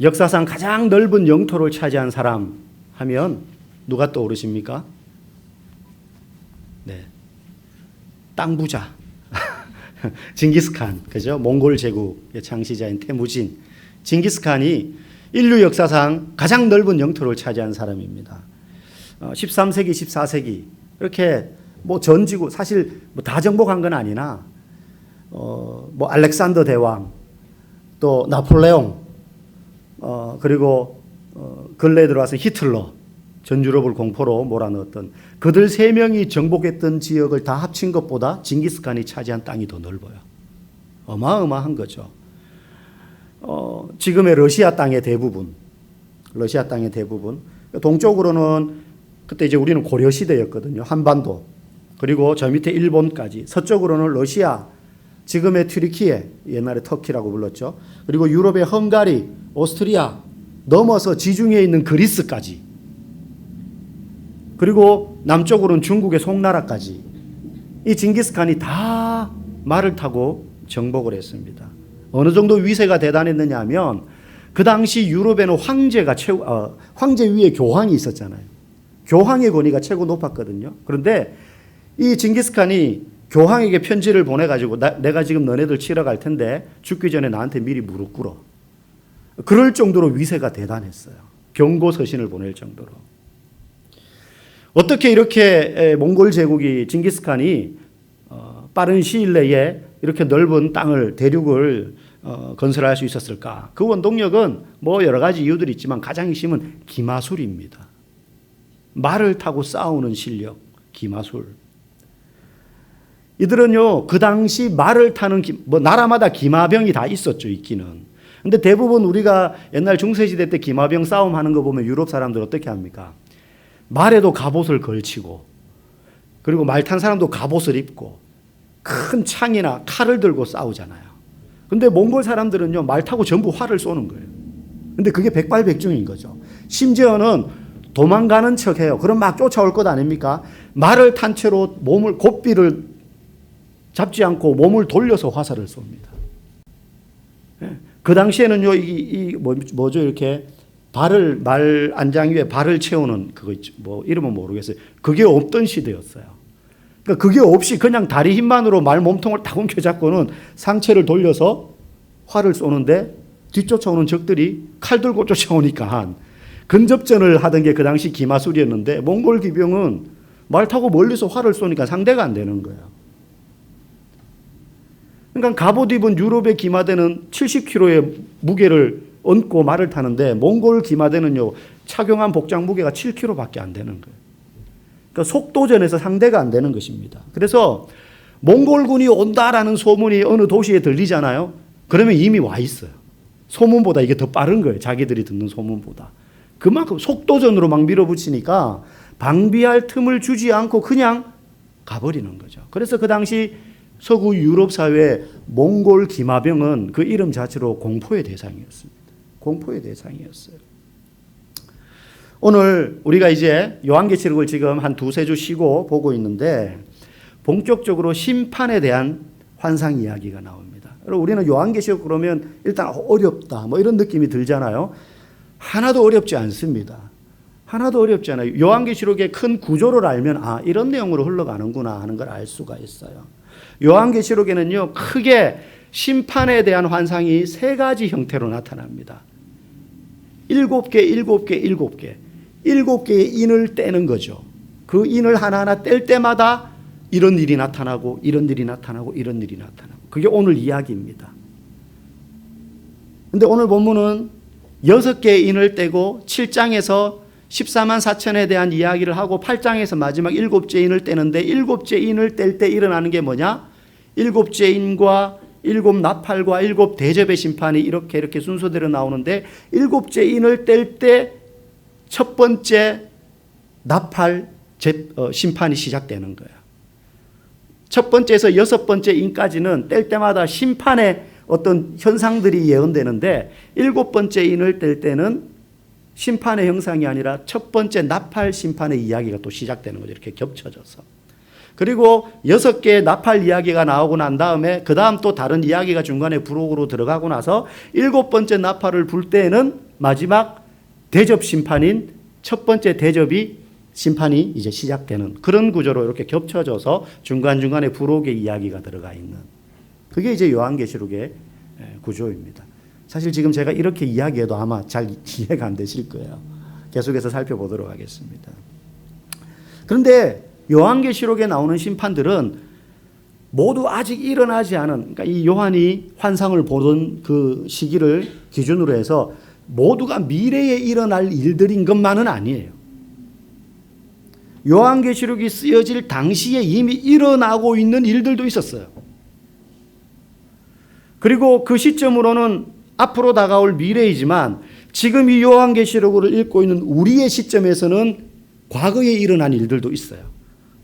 역사상 가장 넓은 영토를 차지한 사람 하면 누가 떠오르십니까? 네, 땅 부자 징기스칸, 그죠? 몽골 제국의 창시자인 태무진 징기스칸이 인류 역사상 가장 넓은 영토를 차지한 사람입니다. 13세기, 14세기 이렇게 뭐 전지구 사실 뭐 다 정복한 건 아니나 뭐 알렉산더 대왕, 또 나폴레옹, 그리고 근래에 들어와서 히틀러, 전 유럽을 공포로 몰아넣었던 그들 세 명이 정복했던 지역을 다 합친 것보다 징기스칸이 차지한 땅이 더 넓어요. 어마어마한 거죠. 지금의 러시아 땅의 대부분, 동쪽으로는 그때 이제 우리는 고려 시대였거든요. 한반도, 그리고 저 밑에 일본까지, 서쪽으로는 러시아, 지금의 튀르키예, 옛날에 터키라고 불렀죠. 그리고 유럽의 헝가리, 오스트리아, 넘어서 지중해에 있는 그리스까지, 그리고 남쪽으로는 중국의 송나라까지 이 징기스칸이 다 말을 타고 정복을 했습니다. 어느 정도 위세가 대단했느냐 하면 그 당시 유럽에는 황제 위에 교황이 있었잖아요. 교황의 권위가 최고 높았거든요. 그런데 이 징기스칸이 교황에게 편지를 보내가지고 내가 지금 너네들 치러 갈 텐데 죽기 전에 나한테 미리 무릎 꿇어. 그럴 정도로 위세가 대단했어요. 경고 서신을 보낼 정도로. 어떻게 이렇게 몽골 제국이 징기스칸이 빠른 시일 내에 이렇게 넓은 땅을, 대륙을 건설할 수 있었을까? 그 원동력은 뭐 여러 가지 이유들이 있지만 가장 핵심은 기마술입니다. 말을 타고 싸우는 실력, 기마술. 이들은요, 그 당시 말을 타는, 뭐 나라마다 기마병이 다 있었죠, 있기는. 근데 대부분 우리가 옛날 중세시대 때 기마병 싸움하는 거 보면 유럽 사람들 어떻게 합니까? 말에도 갑옷을 걸치고, 그리고 말 탄 사람도 갑옷을 입고 큰 창이나 칼을 들고 싸우잖아요. 근데 몽골 사람들은요, 말 타고 전부 활을 쏘는 거예요. 근데 그게 백발백중인 거죠. 심지어는 도망가는 척해요. 그럼 막 쫓아올 것 아닙니까? 말을 탄 채로 몸을, 고삐를 잡지 않고 몸을 돌려서 화살을 쏩니다. 그 당시에는요, 뭐죠, 이렇게 말 안장 위에 발을 채우는 그거 있죠. 뭐 이름은 모르겠어요. 그게 없던 시대였어요. 그러니까 그게 없이 그냥 다리 힘만으로 말 몸통을 딱 움켜잡고는 상체를 돌려서 활을 쏘는데 뒤쫓아오는 적들이 칼 들고 쫓아오니까 근접전을 하던 게 그 당시 기마술이었는데 몽골 기병은 말 타고 멀리서 활을 쏘니까 상대가 안 되는 거예요. 그러니까 갑옷 입은 유럽의 기마대는 70kg의 무게를 얹고 말을 타는데 몽골 기마대는요, 착용한 복장 무게가 7kg밖에 안 되는 거예요. 그러니까 속도전에서 상대가 안 되는 것입니다. 그래서 몽골군이 온다라는 소문이 어느 도시에 들리잖아요. 그러면 이미 와 있어요. 소문보다 이게 더 빠른 거예요. 자기들이 듣는 소문보다. 그만큼 속도전으로 막 밀어붙이니까 방비할 틈을 주지 않고 그냥 가버리는 거죠. 그래서 그 당시 서구 유럽 사회의 몽골 기마병은 그 이름 자체로 공포의 대상이었습니다. 공포의 대상이었어요. 오늘 우리가 이제 요한계시록을 지금 한 두세 주 쉬고 보고 있는데 본격적으로 심판에 대한 환상 이야기가 나옵니다. 여러분, 우리는 요한계시록 그러면 일단 어렵다 뭐 이런 느낌이 들잖아요. 하나도 어렵지 않습니다. 하나도 어렵지 않아요. 요한계시록의 큰 구조를 알면 아, 이런 내용으로 흘러가는구나 하는 걸 알 수가 있어요. 요한계시록에는요, 크게 심판에 대한 환상이 세 가지 형태로 나타납니다. 7개의 인을 떼는 거죠. 그 인을 하나하나 뗄 때마다 이런 일이 나타나고 이런 일이 나타나고 이런 일이 나타나고 그게 오늘 이야기입니다. 그런데 오늘 본문은 6개의 인을 떼고 7장에서 14만 4천에 대한 이야기를 하고 8장에서 마지막 7째 인을 떼는데 7째 인을 뗄 때 일어나는 게 뭐냐? 7째 인과 7 나팔과 7 대접의 심판이 이렇게 순서대로 나오는데 7째 인을 뗄 때 첫 번째 나팔 심판이 시작되는 거예요. 첫 번째에서 6번째 인까지는 뗄 때마다 심판의 어떤 현상들이 예언되는데 7번째 인을 뗄 때는 심판의 형상이 아니라 첫 번째 나팔 심판의 이야기가 또 시작되는 거죠. 이렇게 겹쳐져서. 그리고 6개의 나팔 이야기가 나오고 난 다음에 그 다음 또 다른 이야기가 중간에 부록으로 들어가고 나서 7번째 나팔을 불 때는 마지막 대접 심판인 첫 번째 대접이 심판이 이제 시작되는 그런 구조로 이렇게 겹쳐져서 중간중간에 부록의 이야기가 들어가 있는 그게 이제 요한계시록의 구조입니다. 사실 지금 제가 이렇게 이야기해도 아마 잘 이해가 안 되실 거예요. 계속해서 살펴보도록 하겠습니다. 그런데 요한계시록에 나오는 심판들은 모두 아직 일어나지 않은, 그러니까 이 요한이 환상을 보던 그 시기를 기준으로 해서 모두가 미래에 일어날 일들인 것만은 아니에요. 요한계시록이 쓰여질 당시에 이미 일어나고 있는 일들도 있었어요. 그리고 그 시점으로는 앞으로 다가올 미래이지만 지금 이 요한계시록을 읽고 있는 우리의 시점에서는 과거에 일어난 일들도 있어요.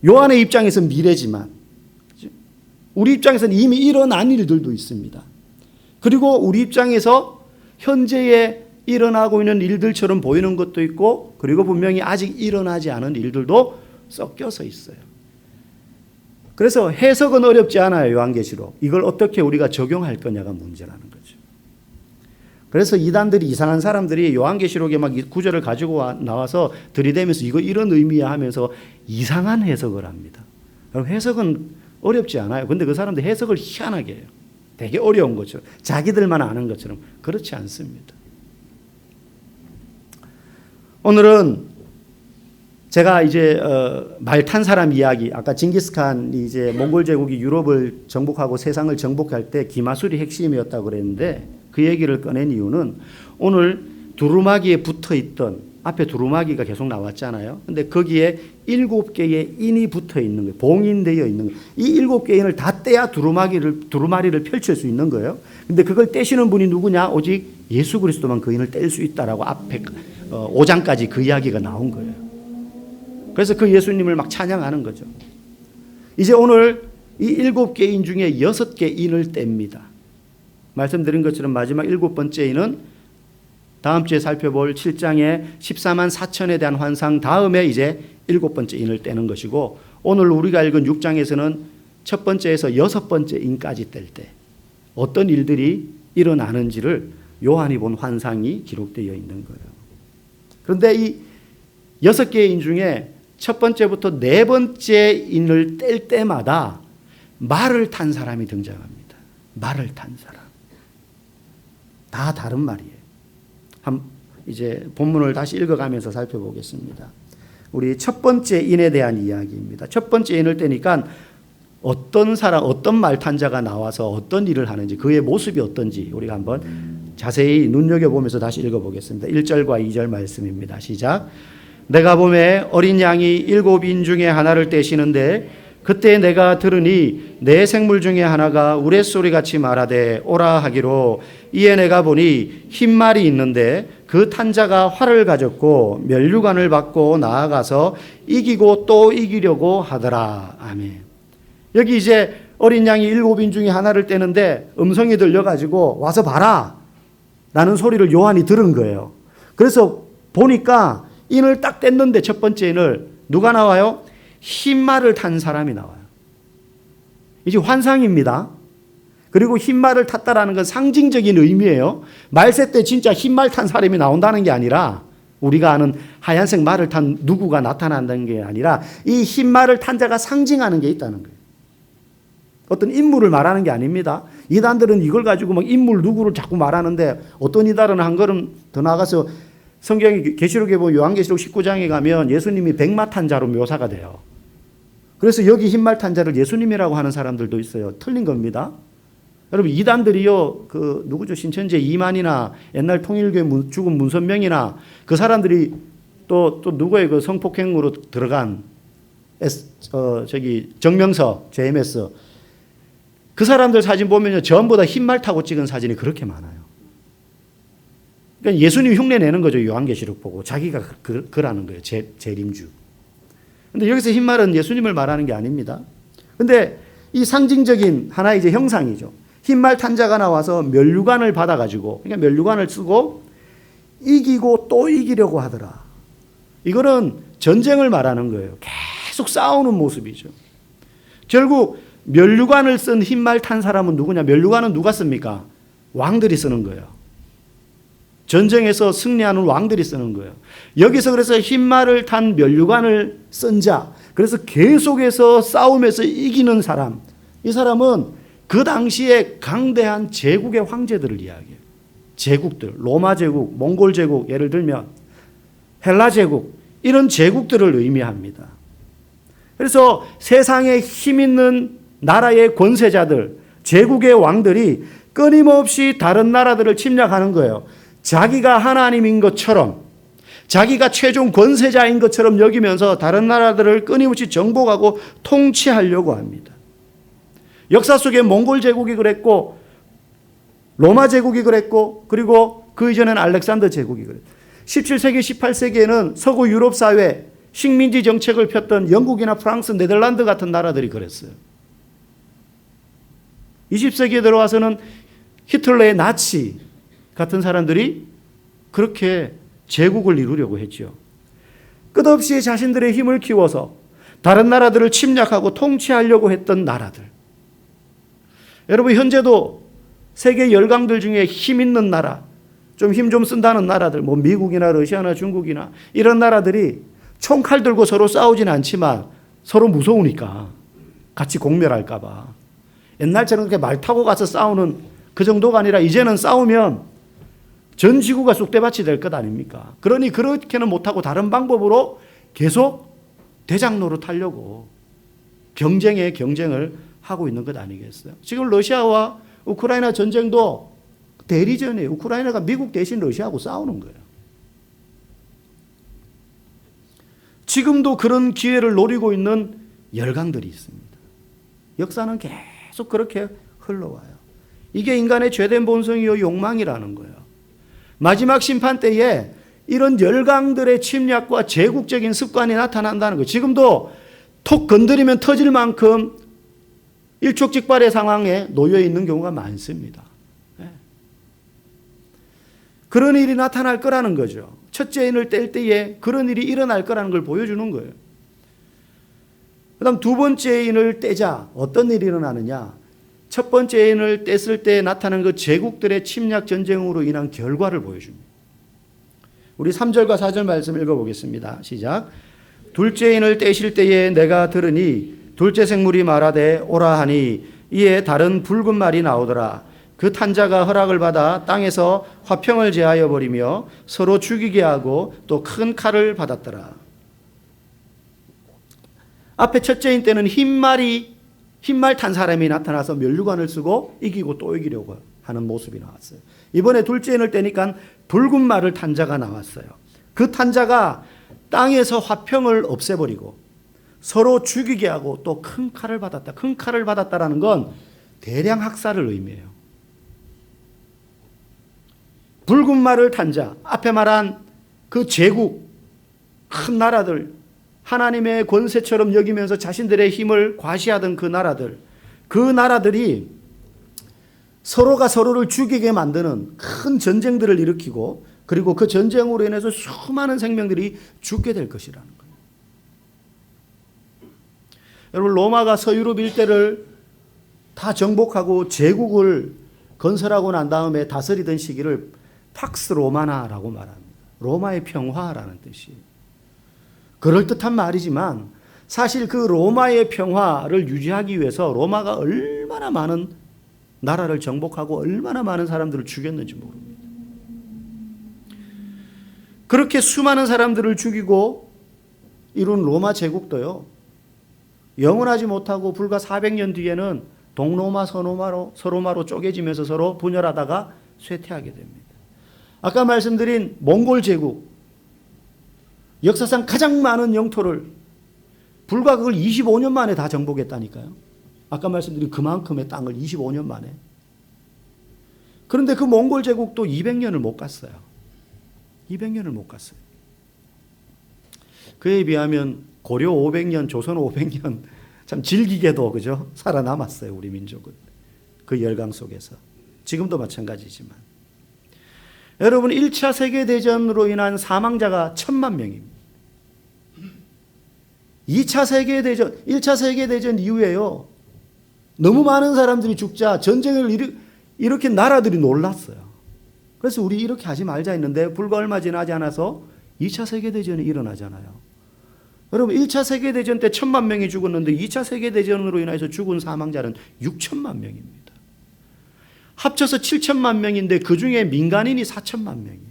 요한의 입장에서는 미래지만 우리 입장에서는 이미 일어난 일들도 있습니다. 그리고 우리 입장에서 현재에 일어나고 있는 일들처럼 보이는 것도 있고 그리고 분명히 아직 일어나지 않은 일들도 섞여서 있어요. 그래서 해석은 어렵지 않아요. 요한계시록. 이걸 어떻게 우리가 적용할 거냐가 문제라는 거죠. 그래서 이단들이 이상한 사람들이 요한계시록에 막 구절을 가지고 나와서 들이대면서 이거 이런 의미야 하면서 이상한 해석을 합니다. 그럼 해석은 어렵지 않아요. 근데 그 사람들 해석을 희한하게 해요. 되게 어려운 것처럼 자기들만 아는 것처럼 그렇지 않습니다. 오늘은 제가 이제 말 탄 사람 이야기, 아까 징기스칸이 이제 몽골 제국이 유럽을 정복하고 세상을 정복할 때 기마술이 핵심이었다고 그랬는데 그 얘기를 꺼낸 이유는 오늘 두루마기에 붙어 있던 앞에 두루마기가 계속 나왔잖아요. 근데 거기에 7개의 인이 붙어 있는 거예요. 봉인되어 있는 거예요. 이 7개의 인을 다 떼야 두루마리를 펼칠 수 있는 거예요. 근데 그걸 떼시는 분이 누구냐? 오직 예수 그리스도만 그 인을 뗄 수 있다라고 앞에 5장까지 그 이야기가 나온 거예요. 그래서 그 예수님을 막 찬양하는 거죠. 이제 오늘 이 7개 인 중에 6개 인을 뗍니다. 말씀드린 것처럼 마지막 7번째 인은 다음 주에 살펴볼 7장의 14만 4천에 대한 환상 다음에 이제 7번째 인을 떼는 것이고 오늘 우리가 읽은 6장에서는 첫 번째에서 6번째 인까지 뗄 때 어떤 일들이 일어나는지를 요한이 본 환상이 기록되어 있는 거예요. 그런데 이 6개의 인 중에 첫 번째부터 4번째 인을 뗄 때마다 말을 탄 사람이 등장합니다. 말을 탄 사람. 다 다른 말이에요. 이제 본문을 다시 읽어가면서 살펴보겠습니다. 우리 첫 번째 인에 대한 이야기입니다. 첫 번째 인을 떼니까 어떤 사람, 어떤 말탄자가 나와서 어떤 일을 하는지 그의 모습이 어떤지 우리가 한번 자세히 눈여겨보면서 다시 읽어보겠습니다. 1절과 2절 말씀입니다. 시작. 내가 보매 어린 양이 7인 중에 하나를 떼시는데 그때 내가 들으니 내 생물 중에 하나가 우레소리같이 말하되 오라 하기로 이에 내가 보니 흰 말이 있는데 그 탄자가 활을 가졌고 면류관을 받고 나아가서 이기고 또 이기려고 하더라. 아멘. 여기 이제 어린 양이 7인 중에 하나를 떼는데 음성이 들려가지고 와서 봐라 라는 소리를 요한이 들은 거예요. 그래서 보니까 인을 딱 뗐는데 첫 번째 인을 누가 나와요? 흰 말을 탄 사람이 나와요. 이제 환상입니다. 그리고 흰 말을 탔다라는 건 상징적인 의미예요. 말세 때 진짜 흰 말 탄 사람이 나온다는 게 아니라 우리가 아는 하얀색 말을 탄 누구가 나타난다는 게 아니라 이 흰 말을 탄 자가 상징하는 게 있다는 거예요. 어떤 인물을 말하는 게 아닙니다. 이단들은 이걸 가지고 막 인물 누구를 자꾸 말하는데 어떤 이단은 한 걸음 더 나가서 성경이 계시록에 보면 요한계시록 19장에 가면 예수님이 백마 탄 자로 묘사가 돼요. 그래서 여기 흰말 탄 자를 예수님이라고 하는 사람들도 있어요. 틀린 겁니다. 여러분 이단들이요 그 누구죠? 신천지 이만이나 옛날 통일교회 죽은 문선명이나 그 사람들이 또 누구의 그 성폭행으로 들어간 정명서 JMS 그 사람들 사진 보면요 전부 다 흰말 타고 찍은 사진이 그렇게 많아요. 그러니까 예수님 흉내 내는 거죠. 요한계시록 보고 자기가 그라는 거예요. 재림주. 근데 여기서 흰말은 예수님을 말하는 게 아닙니다. 근데 이 상징적인 하나의 이제 형상이죠. 흰말 탄 자가 나와서 면류관을 받아가지고 그러니까 면류관을 쓰고 이기고 또 이기려고 하더라. 이거는 전쟁을 말하는 거예요. 계속 싸우는 모습이죠. 결국 면류관을 쓴 흰말 탄 사람은 누구냐? 면류관은 누가 씁니까? 왕들이 쓰는 거예요. 전쟁에서 승리하는 왕들이 쓰는 거예요. 여기서 그래서 흰말을 탄 면류관을 쓴 자, 그래서 계속해서 싸움에서 이기는 사람, 이 사람은 그 당시에 강대한 제국의 황제들을 이야기해요. 제국들, 로마 제국, 몽골 제국, 예를 들면 헬라 제국, 이런 제국들을 의미합니다. 그래서 세상에 힘 있는 나라의 권세자들, 제국의 왕들이 끊임없이 다른 나라들을 침략하는 거예요. 자기가 하나님인 것처럼, 자기가 최종 권세자인 것처럼 여기면서 다른 나라들을 끊임없이 정복하고 통치하려고 합니다. 역사 속에 몽골 제국이 그랬고, 로마 제국이 그랬고, 그리고 그 이전에는 알렉산더 제국이 그랬고, 17세기, 18세기에는 서구 유럽 사회 식민지 정책을 폈던 영국이나 프랑스, 네덜란드 같은 나라들이 그랬어요. 20세기에 들어와서는 히틀러의 나치 같은 사람들이 그렇게 제국을 이루려고 했죠. 끝없이 자신들의 힘을 키워서 다른 나라들을 침략하고 통치하려고 했던 나라들. 여러분, 현재도 세계 열강들 중에 힘 있는 나라, 좀 힘 좀 쓴다는 나라들, 뭐 미국이나 러시아나 중국이나 이런 나라들이 총칼 들고 서로 싸우진 않지만 서로 무서우니까 같이 공멸할까 봐. 옛날처럼 그렇게 말 타고 가서 싸우는 그 정도가 아니라 이제는 싸우면 전 지구가 쑥대밭이 될 것 아닙니까? 그러니 그렇게는 못하고 다른 방법으로 계속 대장 노릇하려고 경쟁을 하고 있는 것 아니겠어요? 지금 러시아와 우크라이나 전쟁도 대리전이에요. 우크라이나가 미국 대신 러시아하고 싸우는 거예요. 지금도 그런 기회를 노리고 있는 열강들이 있습니다. 역사는 계속 그렇게 흘러와요. 이게 인간의 죄된 본성이요 욕망이라는 거예요. 마지막 심판 때에 이런 열강들의 침략과 제국적인 습관이 나타난다는 거예요. 지금도 톡 건드리면 터질 만큼 일촉즉발의 상황에 놓여 있는 경우가 많습니다. 그런 일이 나타날 거라는 거죠. 첫째 인을 뗄 때에 그런 일이 일어날 거라는 걸 보여주는 거예요. 그 다음 두 번째 인을 떼자. 어떤 일이 일어나느냐. 첫 번째 인을 뗐을 때 나타난 그 제국들의 침략 전쟁으로 인한 결과를 보여줍니다. 우리 3절과 4절 말씀 읽어보겠습니다. 시작. 둘째 인을 떼실 때에 내가 들으니 둘째 생물이 말하되 오라 하니 이에 다른 붉은 말이 나오더라. 그 탄자가 허락을 받아 땅에서 화평을 제하여 버리며 서로 죽이게 하고 또 큰 칼을 받았더라. 앞에 첫째인 때는 흰말 탄 사람이 나타나서 면류관을 쓰고 이기고 또 이기려고 하는 모습이 나왔어요. 이번에 둘째인을 떼니까 붉은 말을 탄 자가 나왔어요. 그 탄자가 땅에서 화평을 없애버리고 서로 죽이게 하고 또 큰 칼을 받았다. 큰 칼을 받았다라는 건 대량 학살을 의미해요. 붉은 말을 탄 자, 앞에 말한 그 제국, 큰 나라들, 하나님의 권세처럼 여기면서 자신들의 힘을 과시하던 그 나라들이 서로가 서로를 죽이게 만드는 큰 전쟁들을 일으키고 그리고 그 전쟁으로 인해서 수많은 생명들이 죽게 될 것이라는 거예요. 여러분, 로마가 서유럽 일대를 다 정복하고 제국을 건설하고 난 다음에 다스리던 시기를 팍스 로마나라고 말합니다. 로마의 평화라는 뜻이에요. 그럴듯한 말이지만 사실 그 로마의 평화를 유지하기 위해서 로마가 얼마나 많은 나라를 정복하고 얼마나 많은 사람들을 죽였는지 모릅니다. 그렇게 수많은 사람들을 죽이고 이룬 로마 제국도요, 영원하지 못하고 불과 400년 뒤에는 동로마, 서로마로 쪼개지면서 서로 분열하다가 쇠퇴하게 됩니다. 아까 말씀드린 몽골 제국, 역사상 가장 많은 영토를 불과 그걸 25년 만에 다 정복했다니까요. 아까 말씀드린 그만큼의 땅을 25년 만에. 그런데 그 몽골 제국도 200년을 못 갔어요. 200년을 못 갔어요. 그에 비하면 고려 500년, 조선 500년 참 질기게도 그죠? 살아남았어요, 우리 민족은. 그 열강 속에서. 지금도 마찬가지지만. 여러분, 1차 세계대전으로 인한 사망자가 1000만 명입니다. 2차 세계대전, 1차 세계대전 이후에요, 너무 많은 사람들이 죽자 전쟁을 일으킨 나라들이 놀랐어요. 그래서 우리 이렇게 하지 말자 했는데 불과 얼마 지나지 않아서 2차 세계대전이 일어나잖아요. 여러분 1차 세계대전 때 1,000만 명이 죽었는데 2차 세계대전으로 인해서 죽은 사망자는 6천만 명입니다. 합쳐서 7천만 명인데 그중에 민간인이 4천만 명이에요.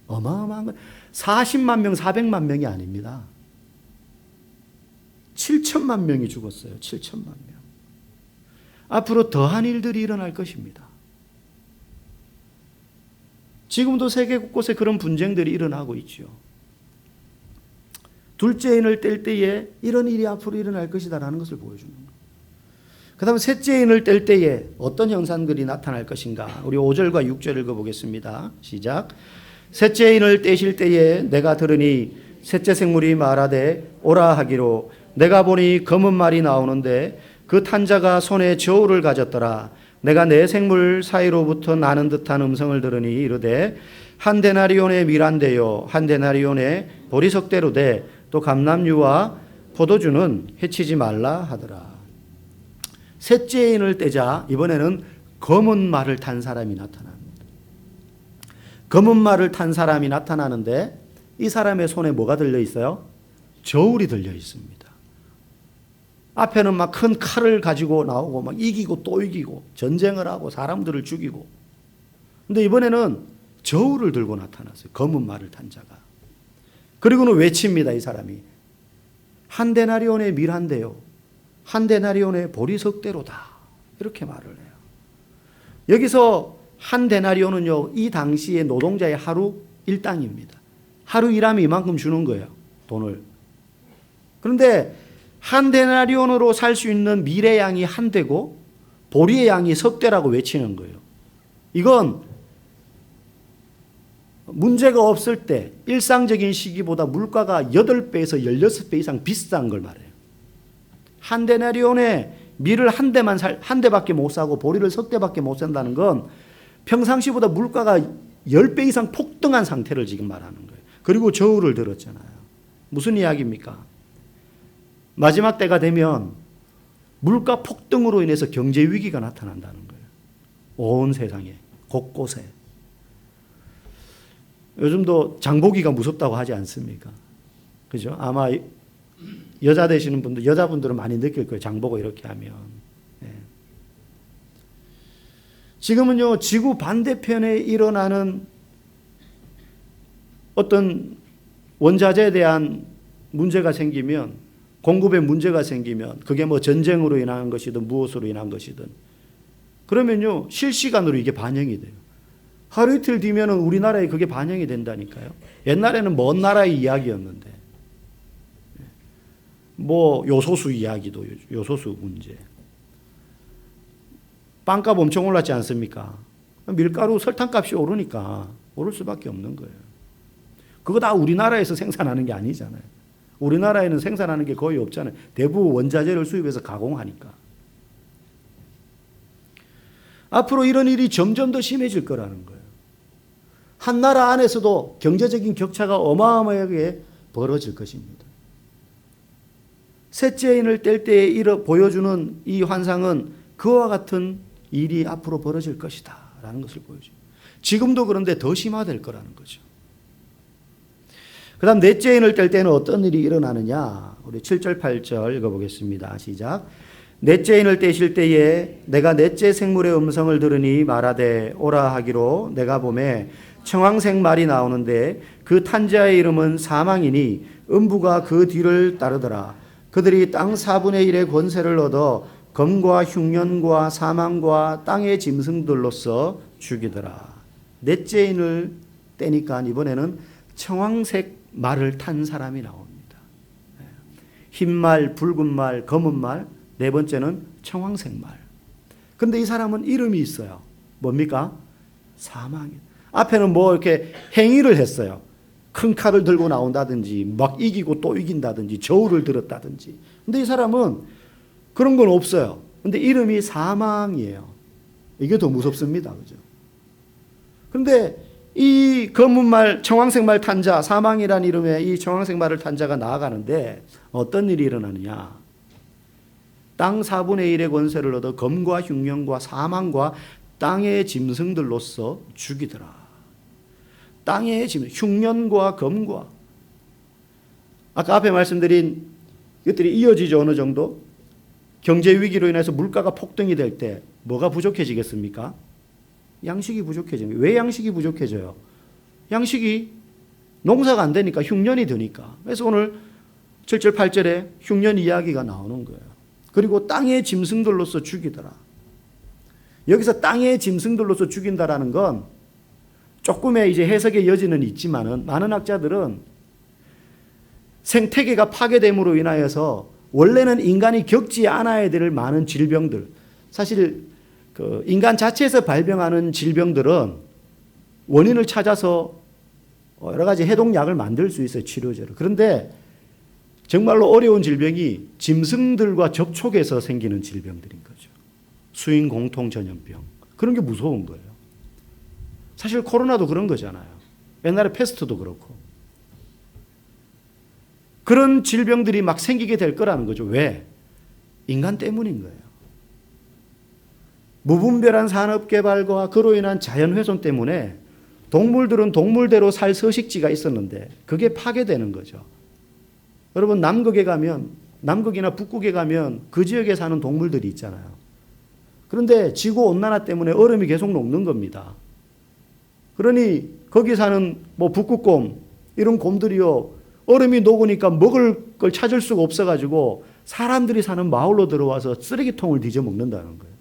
어마어마한 건 40만 명, 400만 명이 아닙니다. 7천만 명이 죽었어요. 7천만 명. 앞으로 더한 일들이 일어날 것입니다. 지금도 세계 곳곳에 그런 분쟁들이 일어나고 있죠. 둘째 인을 뗄 때에 이런 일이 앞으로 일어날 것이다라는 것을 보여주는 거예요. 그 다음에 셋째 인을 뗄 때에 어떤 형상들이 나타날 것인가. 우리 5절과 6절 읽어보겠습니다. 시작. 셋째 인을 떼실 때에 내가 들으니 셋째 생물이 말하되 오라 하기로 내가 보니 검은 말이 나오는데 그 탄자가 손에 저울을 가졌더라. 내가 네 생물 사이로부터 나는 듯한 음성을 들으니 이르되 한 데나리온의 밀한대요 한 데나리온의 보리석대로 돼 또 감람류와 포도주는 해치지 말라 하더라. 셋째 인을 떼자 이번에는 검은 말을 탄 사람이 나타납니다. 검은 말을 탄 사람이 나타나는데 이 사람의 손에 뭐가 들려 있어요? 저울이 들려 있습니다. 앞에는 막 큰 칼을 가지고 나오고 막 이기고 또 이기고 전쟁을 하고 사람들을 죽이고. 근데 이번에는 저울을 들고 나타났어요. 검은 말을 탄 자가. 그리고는 외칩니다. 이 사람이. 한 데나리온의 밀한대요. 한 데나리온의 보리석대로다. 이렇게 말을 해요. 여기서 한 데나리온은요. 이 당시의 노동자의 하루 일당입니다. 하루 일하면 이만큼 주는 거예요. 돈을. 그런데 한 데나리온으로 살 수 있는 밀의 양이 한 대고 보리의 양이 석 대라고 외치는 거예요. 이건 문제가 없을 때 일상적인 시기보다 물가가 8배에서 16배 이상 비싼 걸 말해요. 한 데나리온에 밀을 한 대밖에 못 사고 보리를 석 대밖에 못 산다는 건 평상시보다 물가가 10배 이상 폭등한 상태를 지금 말하는 거예요. 그리고 저울을 들었잖아요. 무슨 이야기입니까? 마지막 때가 되면 물가 폭등으로 인해서 경제 위기가 나타난다는 거예요. 온 세상에 곳곳에. 요즘도 장보기가 무섭다고 하지 않습니까? 그죠? 아마 여자 되시는 분들, 여자분들은 많이 느낄 거예요. 장보고 이렇게 하면. 네. 지금은요, 지구 반대편에 일어나는 어떤 원자재에 대한 문제가 생기면, 공급에 문제가 생기면, 그게 뭐 전쟁으로 인한 것이든 무엇으로 인한 것이든, 그러면요, 실시간으로 이게 반영이 돼요. 하루 이틀 뒤면은 우리나라에 그게 반영이 된다니까요. 옛날에는 먼 나라의 이야기였는데, 뭐 요소수 이야기도 요소수 문제. 빵값 엄청 올랐지 않습니까? 밀가루 설탕값이 오르니까 오를 수밖에 없는 거예요. 그거 다 우리나라에서 생산하는 게 아니잖아요. 우리나라에는 생산하는 게 거의 없잖아요. 대부분 원자재를 수입해서 가공하니까. 앞으로 이런 일이 점점 더 심해질 거라는 거예요. 한 나라 안에서도 경제적인 격차가 어마어마하게 벌어질 것입니다. 셋째 인을 뗄 때에 보여주는 이 환상은 그와 같은 일이 앞으로 벌어질 것이다 라는 것을 보여줘요. 지금도 그런데 더 심화될 거라는 거죠. 그 다음 넷째 인을 뗄 때는 어떤 일이 일어나느냐. 우리 7절 8절 읽어보겠습니다. 시작. 넷째 인을 떼실 때에 내가 넷째 생물의 음성을 들으니 말하되 오라 하기로 내가 보매 청황색 말이 나오는데 그 탄자의 이름은 사망이니 음부가 그 뒤를 따르더라. 그들이 땅 4분의 1의 권세를 얻어 검과 흉년과 사망과 땅의 짐승들로서 죽이더라. 넷째 인을 떼니까 이번에는 청황색 말을 탄 사람이 나옵니다. 흰 말, 붉은 말, 검은 말, 네 번째는 청황색 말. 그런데 이 사람은 이름이 있어요. 뭡니까? 사망이에요. 앞에는 뭐 이렇게 행위를 했어요. 큰 칼을 들고 나온다든지 막 이기고 또 이긴다든지 저울을 들었다든지. 근데 이 사람은 그런 건 없어요. 근데 이름이 사망이에요. 이게 더 무섭습니다. 그죠? 근데 이 검은 말, 청황색 말 탄 자, 사망이라는 이름의 이 청황색 말을 탄 자가 나아가는데 어떤 일이 일어나느냐. 땅 4분의 1의 권세를 얻어 검과 흉년과 사망과 땅의 짐승들로서 죽이더라. 땅의 짐승, 흉년과 검과 아까 앞에 말씀드린 이것들이 이어지죠. 어느 정도 경제 위기로 인해서 물가가 폭등이 될 때 뭐가 부족해지겠습니까? 양식이 부족해집니다. 왜 양식이 부족해져요? 양식이 농사가 안 되니까, 흉년이 드니까. 그래서 오늘 7절 8절에 흉년 이야기가 나오는 거예요. 그리고 땅의 짐승들로서 죽이더라. 여기서 땅의 짐승들로서 죽인다라는 건 조금의 이제 해석의 여지는 있지만은 많은 학자들은 생태계가 파괴됨으로 인하여서 원래는 인간이 겪지 않아야 될 많은 질병들, 사실 그 인간 자체에서 발병하는 질병들은 원인을 찾아서 여러 가지 해독약을 만들 수 있어요, 치료제를. 그런데 정말로 어려운 질병이 짐승들과 접촉해서 생기는 질병들인 거죠. 수인 공통 전염병. 그런 게 무서운 거예요. 사실 코로나도 그런 거잖아요. 옛날에 패스트도 그렇고. 그런 질병들이 막 생기게 될 거라는 거죠. 왜? 인간 때문인 거예요. 무분별한 산업개발과 그로 인한 자연훼손 때문에 동물들은 동물대로 살 서식지가 있었는데 그게 파괴되는 거죠. 여러분 남극에 가면, 남극이나 북극에 가면 그 지역에 사는 동물들이 있잖아요. 그런데 지구온난화 때문에 얼음이 계속 녹는 겁니다. 그러니 거기 사는 뭐 북극곰 이런 곰들이요, 얼음이 녹으니까 먹을 걸 찾을 수가 없어가지고 사람들이 사는 마을로 들어와서 쓰레기통을 뒤져 먹는다는 거예요.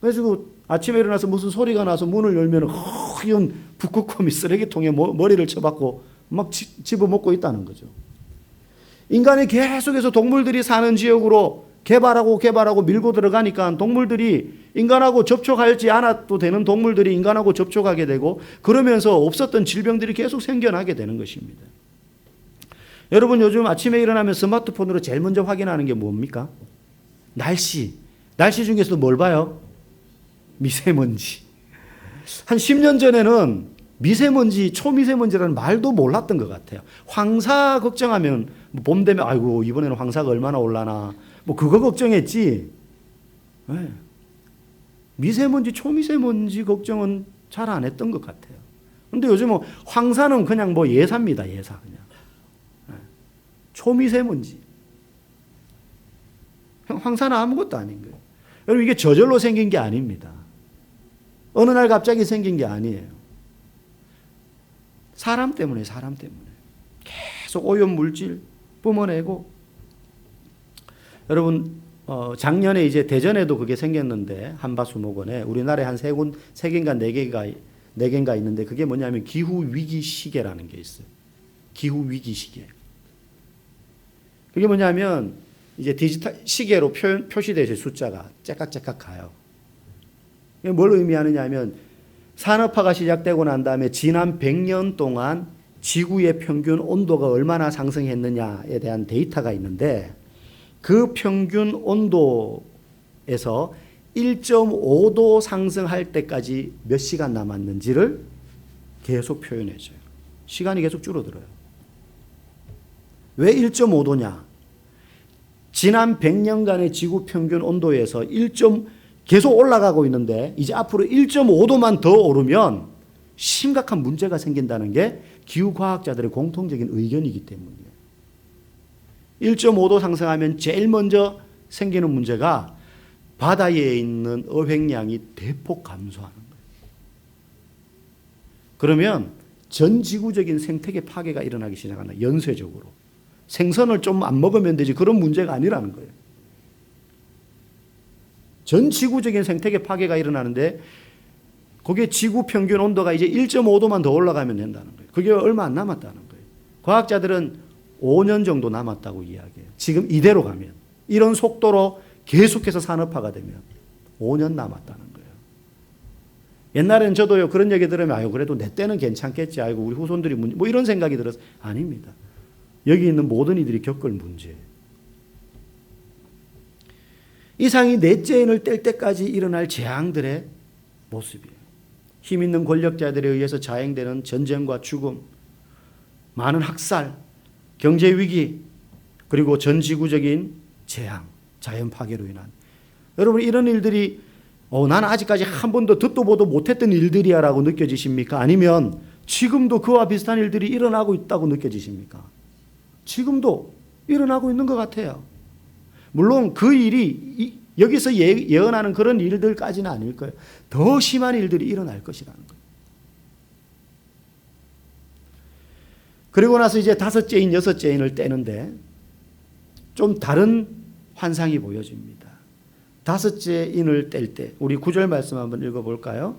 그래서 아침에 일어나서 무슨 소리가 나서 문을 열면 허연 북극곰이 쓰레기통에 머리를 쳐박고 막 집어먹고 있다는 거죠. 인간이 계속해서 동물들이 사는 지역으로 개발하고 밀고 들어가니까 동물들이 인간하고 접촉하지 않아도 되는 동물들이 인간하고 접촉하게 되고 그러면서 없었던 질병들이 계속 생겨나게 되는 것입니다. 여러분 요즘 아침에 일어나면 스마트폰으로 제일 먼저 확인하는 게 뭡니까? 날씨. 날씨 중에서도 뭘 봐요? 미세먼지. 한 10년 전에는 미세먼지, 초미세먼지라는 말도 몰랐던 것 같아요. 황사 걱정하면 봄 되면 아이고 이번에는 황사가 얼마나 올라나 뭐 그거 걱정했지. 네. 미세먼지, 초미세먼지 걱정은 잘 안 했던 것 같아요. 그런데 요즘은 황사는 그냥 뭐 예사입니다. 예사 그냥. 네. 초미세먼지. 황사는 아무것도 아닌 거예요. 여러분 이게 저절로 생긴 게 아닙니다. 어느 날 갑자기 생긴 게 아니에요. 사람 때문에 계속 오염물질 뿜어내고. 여러분 작년에 이제 대전에도 그게 생겼는데 한바수목원에 우리나라에 한 세 개인가 네 개인가 있는데 그게 뭐냐면 기후 위기 시계라는 게 있어요. 기후 위기 시계. 그게 뭐냐면 이제 디지털 시계로 표시되어 있어요. 숫자가 째깍째깍 가요. 이게 뭘 의미하느냐 하면 산업화가 시작되고 난 다음에 지난 100년 동안 지구의 평균 온도가 얼마나 상승했느냐에 대한 데이터가 있는데 그 평균 온도에서 1.5도 상승할 때까지 몇 시간 남았는지를 계속 표현해줘요. 시간이 계속 줄어들어요. 왜 1.5도냐? 지난 100년간의 지구 평균 온도에서 계속 올라가고 있는데 이제 앞으로 1.5도만 더 오르면 심각한 문제가 생긴다는 게 기후과학자들의 공통적인 의견이기 때문이에요. 1.5도 상승하면 제일 먼저 생기는 문제가 바다에 있는 어획량이 대폭 감소하는 거예요. 그러면 전 지구적인 생태계 파괴가 일어나기 시작한다. 연쇄적으로. 생선을 좀 안 먹으면 되지 그런 문제가 아니라는 거예요. 전 지구적인 생태계 파괴가 일어나는데 거기에 지구 평균 온도가 이제 1.5도만 더 올라가면 된다는 거예요. 그게 얼마 안 남았다는 거예요. 과학자들은 5년 정도 남았다고 이야기해요. 지금 이대로 가면. 이런 속도로 계속해서 산업화가 되면 5년 남았다는 거예요. 옛날엔 저도요 그런 얘기 들으면 아유 그래도 내 때는 괜찮겠지. 아이고 우리 후손들이 뭐 이런 생각이 들어서 아닙니다. 여기 있는 모든 이들이 겪을 문제예요. 이상이 넷째 인을 뗄 때까지 일어날 재앙들의 모습이에요. 힘 있는 권력자들에 의해서 자행되는 전쟁과 죽음, 많은 학살, 경제 위기, 그리고 전 지구적인 재앙, 자연 파괴로 인한. 여러분 이런 일들이 나는 아직까지 한 번도 듣도 보도 못했던 일들이야 라고 느껴지십니까? 아니면 지금도 그와 비슷한 일들이 일어나고 있다고 느껴지십니까? 지금도 일어나고 있는 것 같아요. 물론 그 일이 여기서 예언하는 그런 일들까지는 아닐 거예요. 더 심한 일들이 일어날 것이라는 거예요. 그리고 나서 이제 5째인, 6째인을 떼는데 좀 다른 환상이 보여집니다. 5째 인을 뗄 때 우리 9절 말씀 한번 읽어볼까요?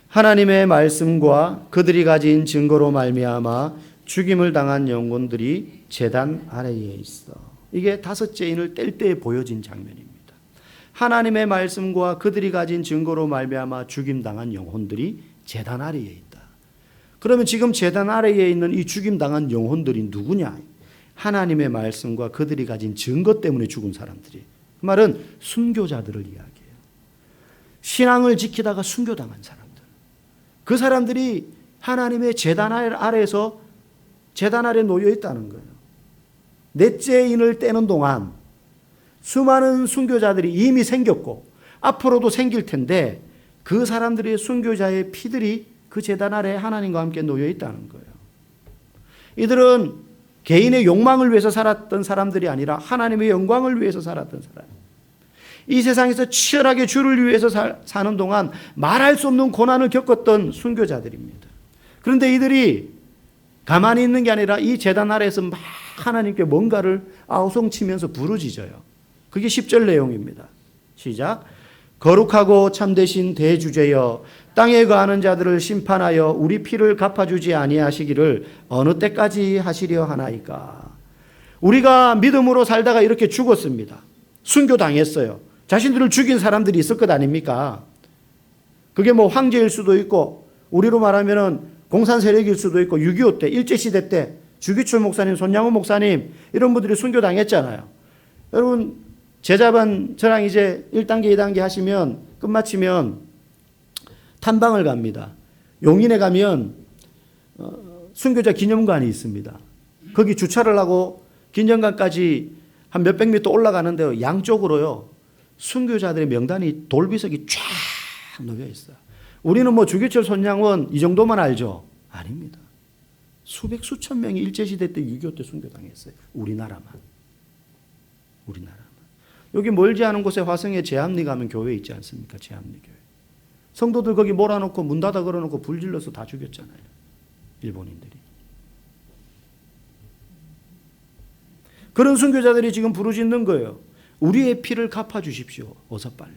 하나님의 말씀과 그들이 가진 증거로 말미암아 죽임을 당한 영혼들이 제단 아래에 있어. 이게 5째 인을 뗄 때 보여진 장면입니다. 하나님의 말씀과 그들이 가진 증거로 말미암아 죽임 당한 영혼들이 제단 아래에 있다. 그러면 지금 제단 아래에 있는 이 죽임 당한 영혼들이 누구냐? 하나님의 말씀과 그들이 가진 증거 때문에 죽은 사람들이. 그 말은 순교자들을 이야기해요. 신앙을 지키다가 순교당한 사람들. 그 사람들이 하나님의 제단 아래에서 제단 아래에 놓여 있다는 거예요. 넷째 인을 떼는 동안 수많은 순교자들이 이미 생겼고 앞으로도 생길 텐데 그 사람들의 순교자의 피들이 그 제단 아래에 하나님과 함께 놓여 있다는 거예요. 이들은 개인의 욕망을 위해서 살았던 사람들이 아니라 하나님의 영광을 위해서 살았던 사람. 이 세상에서 치열하게 주를 위해서 사는 동안 말할 수 없는 고난을 겪었던 순교자들입니다. 그런데 이들이 가만히 있는 게 아니라 이 제단 아래에서 막 하나님께 뭔가를 아우성치면서 부르짖어요. 그게 10절 내용입니다. 시작. 거룩하고 참되신 대주제여 땅에 거하는 자들을 심판하여 우리 피를 갚아주지 아니하시기를 어느 때까지 하시려 하나이까. 우리가 믿음으로 살다가 이렇게 죽었습니다. 순교당했어요. 자신들을 죽인 사람들이 있을 것 아닙니까? 그게 뭐 황제일 수도 있고 우리로 말하면은 공산 세력일 수도 있고 6.25 때 일제시대 때 주기철 목사님, 손양호 목사님 이런 분들이 순교당했잖아요. 여러분 제자반 저랑 이제 1단계 2단계 하시면 끝마치면 탐방을 갑니다. 용인에 가면 순교자 기념관이 있습니다. 거기 주차를 하고 기념관까지 한 몇백 미터 올라가는데요. 양쪽으로요. 순교자들의 명단이 돌비석이 쫙 놓여 있어요. 우리는 뭐 주기철 손양원 이 정도만 알죠? 아닙니다. 수백 수천 명이 일제시대 때 6.25 때 순교당했어요. 우리나라만. 여기 멀지 않은 곳에 화성에 제암리 가면 교회 있지 않습니까? 제암리 교회. 성도들 거기 몰아놓고 문 닫아 걸어놓고 불 질러서 다 죽였잖아요. 일본인들이. 그런 순교자들이 지금 부르짖는 거예요. 우리의 피를 갚아주십시오. 어서 빨리.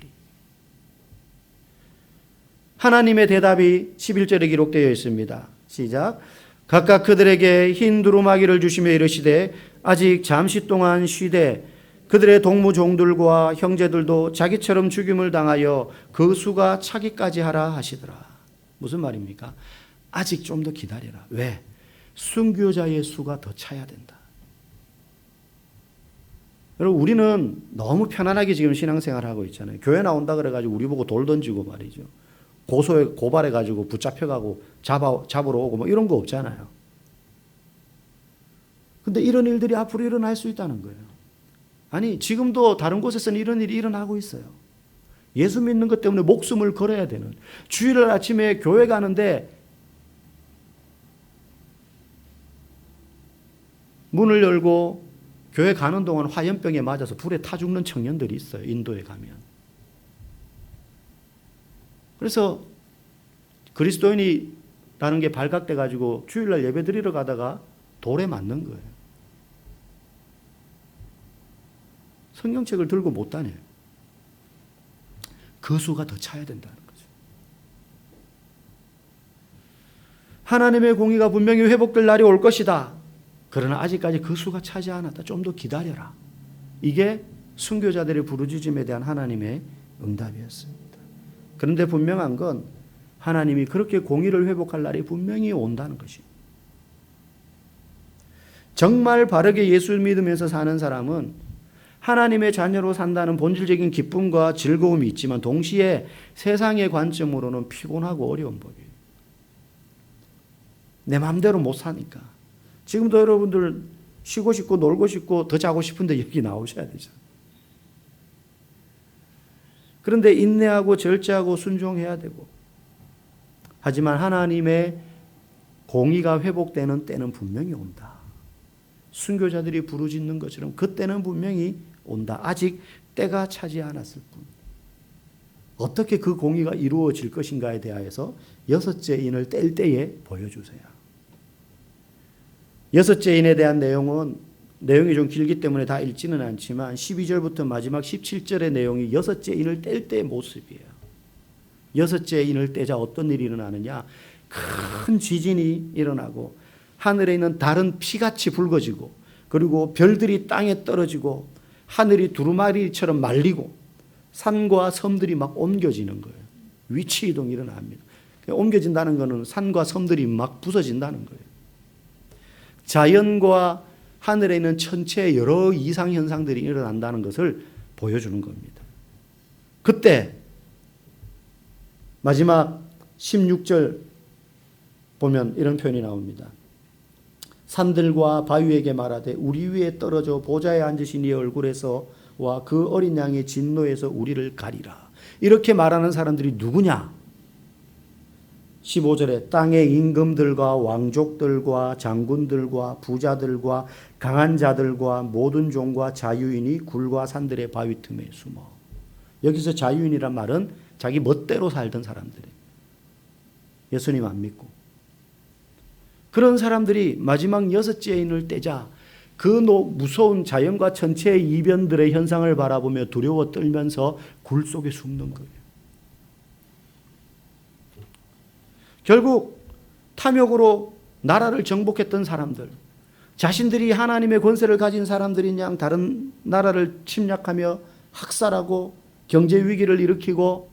하나님의 대답이 11절에 기록되어 있습니다. 시작. 각각 그들에게 흰 두루마기를 주시며 이르시되 아직 잠시 동안 쉬되 그들의 동무종들과 형제들도 자기처럼 죽임을 당하여 그 수가 차기까지 하라 하시더라. 무슨 말입니까? 아직 좀 더 기다려라. 왜? 순교자의 수가 더 차야 된다. 여러분 우리는 너무 편안하게 지금 신앙생활하고 있잖아요. 교회 나온다 그래가지고 우리 보고 돌 던지고 말이죠. 고발해가지고 붙잡혀가고 잡으러 오고 뭐 이런 거 없잖아요. 근데 이런 일들이 앞으로 일어날 수 있다는 거예요. 아니 지금도 다른 곳에서는 이런 일이 일어나고 있어요. 예수 믿는 것 때문에 목숨을 걸어야 되는, 주일날 아침에 교회 가는데 문을 열고 교회 가는 동안 화염병에 맞아서 불에 타 죽는 청년들이 있어요. 인도에 가면. 그래서 그리스도인이라는 게 발각돼 가지고 주일날 예배 드리러 가다가 돌에 맞는 거예요. 성경책을 들고 못 다녀요. 그 수가 더 차야 된다는 거죠. 하나님의 공의가 분명히 회복될 날이 올 것이다. 그러나 아직까지 그 수가 차지 않았다. 좀 더 기다려라. 이게 순교자들의 부르짖음에 대한 하나님의 응답이었습니다. 그런데 분명한 건 하나님이 그렇게 공의를 회복할 날이 분명히 온다는 것입니다. 정말 바르게 예수 믿으면서 사는 사람은 하나님의 자녀로 산다는 본질적인 기쁨과 즐거움이 있지만 동시에 세상의 관점으로는 피곤하고 어려운 법이에요. 내 마음대로 못 사니까. 지금도 여러분들 쉬고 싶고 놀고 싶고 더 자고 싶은데 여기 나오셔야 되죠. 그런데 인내하고 절제하고 순종해야 되고, 하지만 하나님의 공의가 회복되는 때는 분명히 온다. 순교자들이 부르짖는 것처럼 그때는 분명히 온다. 아직 때가 차지 않았을 뿐. 어떻게 그 공의가 이루어질 것인가에 대하여서 여섯째 인을 뗄 때에 보여주세요. 여섯째 인에 대한 내용이 좀 길기 때문에 다 읽지는 않지만 12절부터 마지막 17절의 내용이 여섯째 인을 뗄 때의 모습이에요. 여섯째 인을 떼자 어떤 일이 일어나느냐? 큰 지진이 일어나고 하늘에 있는 달은 피같이 붉어지고, 그리고 별들이 땅에 떨어지고, 하늘이 두루마리처럼 말리고, 산과 섬들이 막 옮겨지는 거예요. 위치 이동이 일어납니다. 옮겨진다는 것은 산과 섬들이 막 부서진다는 거예요. 자연과 하늘에 있는 천체의 여러 이상 현상들이 일어난다는 것을 보여주는 겁니다. 그때 마지막 16절 보면 이런 표현이 나옵니다. 산들과 바위에게 말하되 우리 위에 떨어져 보좌에 앉으신 이의 얼굴에서와 그 어린 양의 진노에서 우리를 가리라. 이렇게 말하는 사람들이 누구냐? 15절에 땅의 임금들과 왕족들과 장군들과 부자들과 강한 자들과 모든 종과 자유인이 굴과 산들의 바위 틈에 숨어. 여기서 자유인이란 말은 자기 멋대로 살던 사람들이에요. 예수님 안 믿고. 그런 사람들이 마지막 여섯째 인을 떼자 그 무서운 자연과 천체의 이변들의 현상을 바라보며 두려워 떨면서 굴 속에 숨는 거예요. 결국 탐욕으로 나라를 정복했던 사람들, 자신들이 하나님의 권세를 가진 사람들인 양 다른 나라를 침략하며 학살하고 경제 위기를 일으키고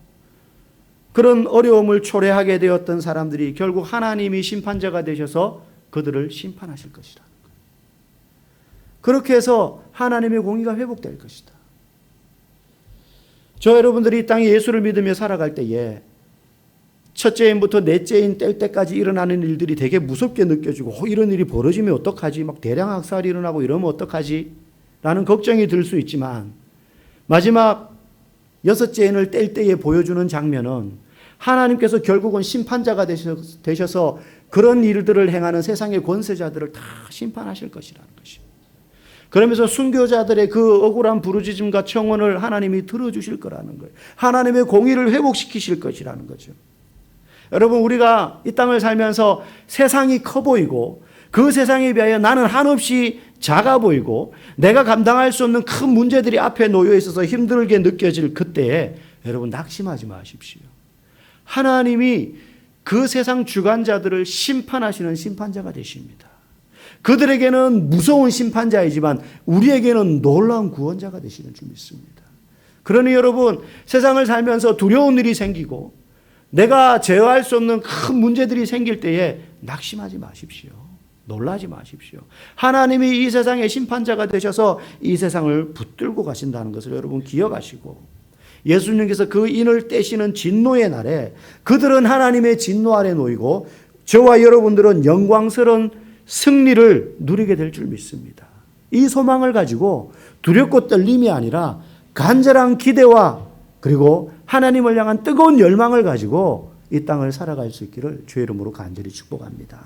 그런 어려움을 초래하게 되었던 사람들이 결국 하나님이 심판자가 되셔서 그들을 심판하실 것이라는 거예요. 그렇게 해서 하나님의 공의가 회복될 것이다. 저 여러분들이 이 땅에 예수를 믿으며 살아갈 때에 첫째 인부터 넷째 인 뗄 때까지 일어나는 일들이 되게 무섭게 느껴지고 이런 일이 벌어지면 어떡하지? 막 대량 학살이 일어나고 이러면 어떡하지? 라는 걱정이 들 수 있지만 마지막 여섯째 인을 뗄 때에 보여주는 장면은 하나님께서 결국은 심판자가 되셔서 그런 일들을 행하는 세상의 권세자들을 다 심판하실 것이라는 것입니다. 그러면서 순교자들의 그 억울한 부르짖음과 청원을 하나님이 들어주실 거라는 거예요. 하나님의 공의를 회복시키실 것이라는 거죠. 여러분, 우리가 이 땅을 살면서 세상이 커 보이고 그 세상에 비하여 나는 한없이 작아 보이고 내가 감당할 수 없는 큰 문제들이 앞에 놓여 있어서 힘들게 느껴질 그때에 여러분 낙심하지 마십시오. 하나님이 그 세상 주관자들을 심판하시는 심판자가 되십니다. 그들에게는 무서운 심판자이지만 우리에게는 놀라운 구원자가 되시는 줄 믿습니다. 그러니 여러분, 세상을 살면서 두려운 일이 생기고 내가 제어할 수 없는 큰 문제들이 생길 때에 낙심하지 마십시오. 놀라지 마십시오. 하나님이 이 세상의 심판자가 되셔서 이 세상을 붙들고 가신다는 것을 여러분 기억하시고, 예수님께서 그 인을 떼시는 진노의 날에 그들은 하나님의 진노 아래 놓이고 저와 여러분들은 영광스러운 승리를 누리게 될 줄 믿습니다. 이 소망을 가지고 두렵고 떨림이 아니라 간절한 기대와 그리고 하나님을 향한 뜨거운 열망을 가지고 이 땅을 살아갈 수 있기를 주의 이름으로 간절히 축복합니다.